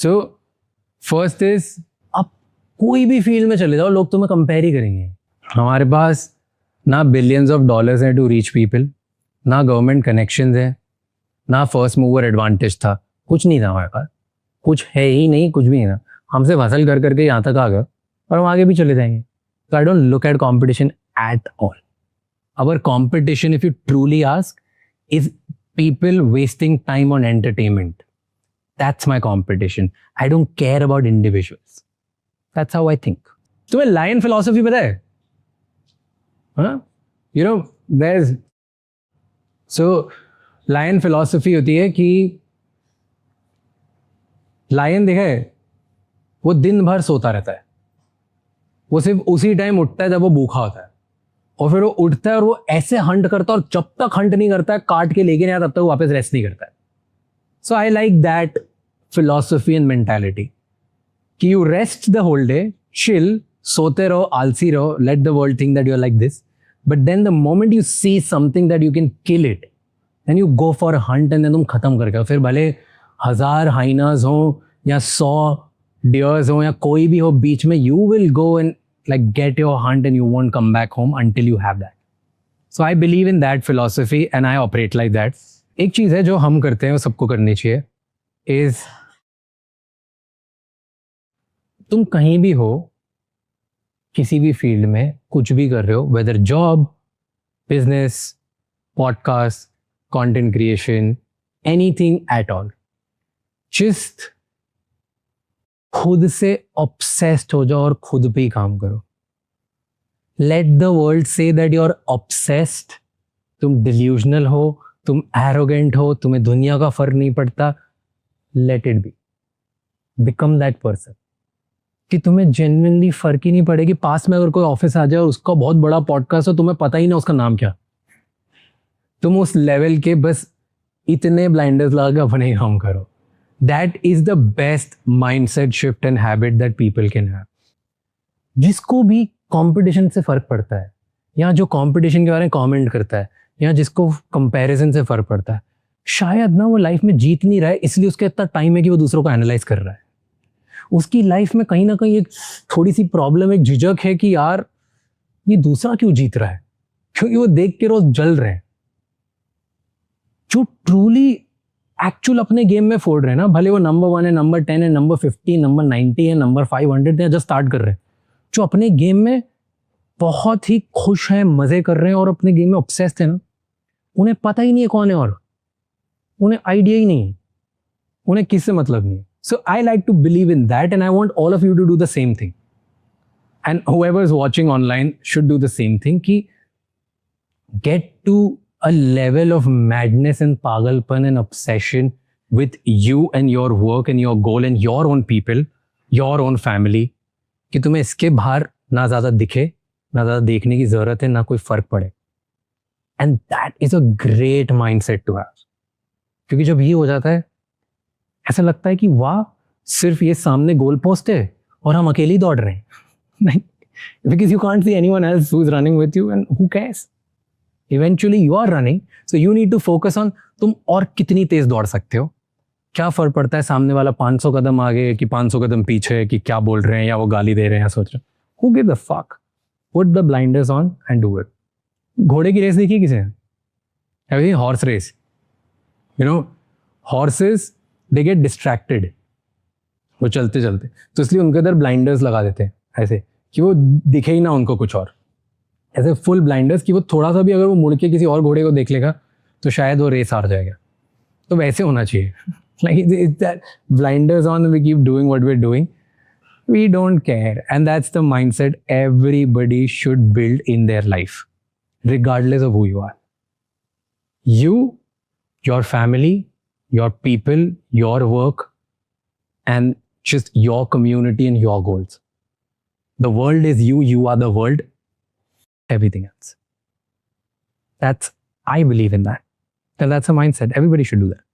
So first is, आप कोई भी फील्ड में चले जाओ, लोग तुम्हें कंपेयर ही करेंगे. हमारे पास ना बिलियंस ऑफ डॉलर्स हैं टू रीच पीपल, ना गवर्नमेंट कनेक्शंस है, ना फर्स्ट मूवर एडवांटेज था, कुछ नहीं था हमारे पास, कुछ है ही नहीं, कुछ भी नहीं था. हम सिर्फ हसल कर करके यहाँ तक आ गए और हम आगे भी चले जाएंगे. So I don't look at competition at all. Our competition, if you truly ask, is people wasting time on entertainment. That's my competition. I don't care about individuals. That's how I think. तुम्हें lion philosophy पता है? हाँ? You know, there's... So, lion philosophy होती है कि lion देखा है, वो दिन भर सोता रहता है. वो सिर्फ उसी टाइम उठता है जब वो भूखा होता है, और फिर वो उठता है और वो ऐसे हंट करता है, और जब तक हंट नहीं करता है, काट के लेके नहीं आता, तब तक वो वापस रेस्ट नहीं करता है. So I like that philosophy and mentality कि you rest the whole day, chill, सोते रहो, आलसी रहो, let the world think that you are like this, but then the moment you see something that you can kill it, then you go for hunt and then तुम खत्म करके, फिर भले 1000 hyenas हो या 100 डियर्स हो या कोई भी हो बीच में, you will go and like get your hunt and you won't come back home until you have that. So I believe in that philosophy and I operate like that. एक चीज़ है जो हम करते हैं वो सबको करनी चाहिए, is तुम कहीं भी हो, किसी भी फील्ड में कुछ भी कर रहे हो, whether job, business, podcast, content creation, anything at all, just खुद से ऑब्सेस्ड हो जाओ और खुद पे ही काम करो. Let the world see that you are obsessed. तुम डिल्यूजनल हो, तुम एरोगेंट हो, तुम्हें दुनिया का फर्क नहीं पड़ता, let it be. Become that person कि तुम्हें जेन्युइनली फर्क ही नहीं पड़ेगी. पास में अगर कोई ऑफिस आ जाए और उसका बहुत बड़ा पॉडकास्ट हो, तुम्हें पता ही ना उसका नाम क्या, तुम उस लेवल के बस इतने ब्लाइंडर्स लगा के अपने ही काम करो. That is the best mindset shift and habit that people can have. जिसको भी कंपटीशन से फर्क पड़ता है, या जो कंपटीशन के बारे में कमेंट करता है, या जिसको कंपैरिजन से फर्क पड़ता है, शायद ना वो लाइफ में जीत नहीं रहा है, इसलिए उसके इतना टाइम है कि वो दूसरों को एनालाइज कर रहा है. उसकी लाइफ में कहीं ना कहीं एक थोड़ी सी प्रॉब्लम, एक झिझक है कि यार ये दूसरा क्यों जीत रहा है, क्योंकि वो देख के रोज जल रहे हैं. जो ट्रूली एक्चुअल अपने गेम में फोड़ रहे हैं ना, भले वो नंबर 1 है, नंबर 10 है, नंबर 50, नंबर 90 है, नंबर 500 है, जस्ट स्टार्ट कर रहे हैं, जो अपने गेम में बहुत ही खुश हैं, मजे कर रहे हैं और अपने गेम में ऑब्सेस्ड है ना, उन्हें पता ही नहीं है कौन है, और उन्हें आइडिया ही नहीं है, उन्हें किससे मतलब नहीं है. So I like to believe in that and I want all of you to do the same thing, and whoever is watching online should do the same thing कि get to a level of madness and pagalpan and obsession with you and your work and your goal and your own people, your own family, कि तुम्हें इसके बाहर ना ज़्यादा दिखे, ना ज़्यादा देखने की ज़रूरत है, ना कोई फ़र्क पड़े. And that is a great mindset to have. क्योंकि जब ये हो जाता है, ऐसा लगता है कि वाह, सिर्फ ये सामने गोल पोस्ट है और हम अकेले ही दौड़ रहे हैं. नहीं, because you can't see anyone else who's running with you and who cares? Eventually you are running, so you need to focus on तुम और कितनी तेज दौड़ सकते हो. क्या फर्क पड़ता है सामने वाला 500 कदम आगे कि 500 कदम पीछे, कि क्या बोल रहे हैं या वो गाली दे रहे हैं या सोच रहे हैं. Who gives a fuck? Put the blinders on and do it. घोड़े की रेस देखी किसे? Have you seen horse race? You know, horses they get distracted. वो चलते चलते, तो इसलिए उनके अंदर ब्लाइंडर्स लगा देते हैं ऐसे कि वो दिखे ही ना उनको कुछ और, ऐसे फुल ब्लाइंडर्स कि वो थोड़ा सा भी अगर वो मुड़ के किसी और घोड़े को देख लेगा तो शायद वो रेस हार जाएगा. तो वैसे होना चाहिए. Like it's that blinders on, we keep doing what we're doing. We don't care, and that's the mindset everybody should build in their life, regardless of who you are. You, your family, your people, your work, and just your community and your goals. The world is you, you are the world. Everything else. I believe in that. And that's a mindset. Everybody should do that.